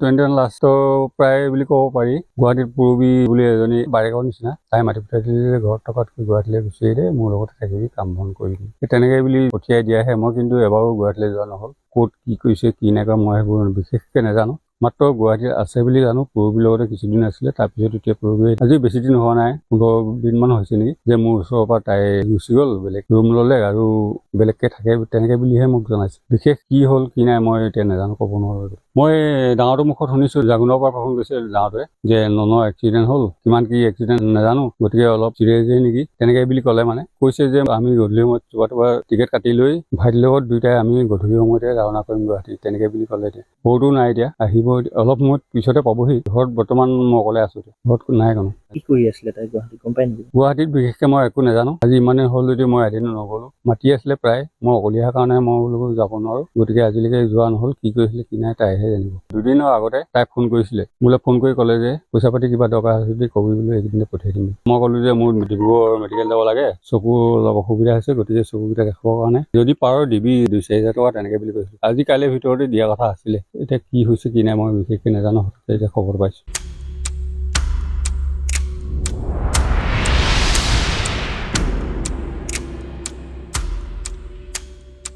21 লাষ্টৰ প্ৰায় বুলি ক'ব পাৰি। গুৱাহাটীত পূৰবী বুলি এজনী বাৰেকৰ নিচিনা তাই মাতি পঠিয়াই দিলে যে ঘৰত থকাতকৈ গুৱাহাটীলৈ গুচি আহিলে মোৰ লগতে থাকিবি কাম বন কৰিবি। তেনেকৈ বুলি পঠিয়াই দিয়াহে মই কিন্তু এবাৰো গুৱাহাটীলৈ যোৱা নহ'ল। ক'ত কি কৰিছে কি নাই কৰা মই সেইবোৰ বিশেষকৈ নাজানো। মাত্ৰ গুৱাহাটীত আছে বুলি জানো। পূৰবীৰ লগতে কিছুদিন আছিলে, তাৰপিছত এতিয়া পূৰবী আজি বেছি দিন হোৱা নাই, 15 দিনমান হৈছে নেকি, যে মোৰ ওচৰৰ পৰা তাই গুচি গ'ল, বেলেগ ৰুম ল'লে আৰু বেলেগকৈ থাকে তেনেকৈ বুলিহে মোক জনাইছে। বিশেষ কি হ'ল কি নাই মই এতিয়া নাজানো, ক'ব নোৱাৰো। মই ডাঙৰটোৰ মুখত শুনিছোঁ, জাগুনৰ পৰা ফোন কৰিছে ডাঙৰটোৱে যে ননৰ এক্সিডেণ্ট হ'ল, কিমান কি এক্সিডেণ্ট নাজানো, গতিকে অলপ চিৰিয়াছেই নেকি তেনেকৈ বুলি ক'লে। মানে কৈছে যে আমি গধূলি সময়ত তোমাৰ টিকেট কাটি লৈ ভাইটিৰ লগত দুয়োটাই আমি গধূলি সময়তে ৰাওনা কৰিম গুৱাহাটী, তেনেকৈ বুলি ক'লে। এতিয়া সৰুটো নাই, এতিয়া আহিব অলপ সময়ত পিছতে পাবহি। ঘৰত বৰ্তমান মই অকলে আছোঁ, ঘৰত নাই কোনো। কি কৰি আছিলে তাই গুৱাহাটীত, গম পাই নেকি? গুৱাহাটীত বিশেষকৈ মই একো নাজানো। আজি ইমানেই হ'ল যদি মই এদিনো নগ'লো, মাতি আছিলে প্ৰায়, মই অকলীয়াৰ কাৰণে মই বোলো যাব নোৱাৰোঁ, গতিকে আজিলৈকে যোৱা নহ'ল। কি কৰিছিলে কি নাই তাইহে জানিব। দুদিনৰ আগতে তাই ফোন কৰিছিলে মোলৈ, ফোন কৰি ক'লে যে পইচা পাতি কিবা দৰকাৰ হৈছে যদি কবি বোলো, এইকেইদিনতে পঠিয়াই দিম। মই ক'লো যে মোৰ ডিব্ৰুগড় মেডিকেল যাব লাগে, চকুৰ অলপ অসুবিধা হৈছে, গতিকে চকুকেইটা দেখাবৰ কাৰণে যদি পাৰ দিবি 2-4 হাজাৰ টকা তেনেকৈ বুলি কৈছিলোঁ। আজি কাইলৈৰ ভিতৰতে দিয়া কথা আছিলে। এতিয়া কি হৈছে কি নাই মই বিশেষকৈ নাজানো, এতিয়া খবৰ পাইছোঁ।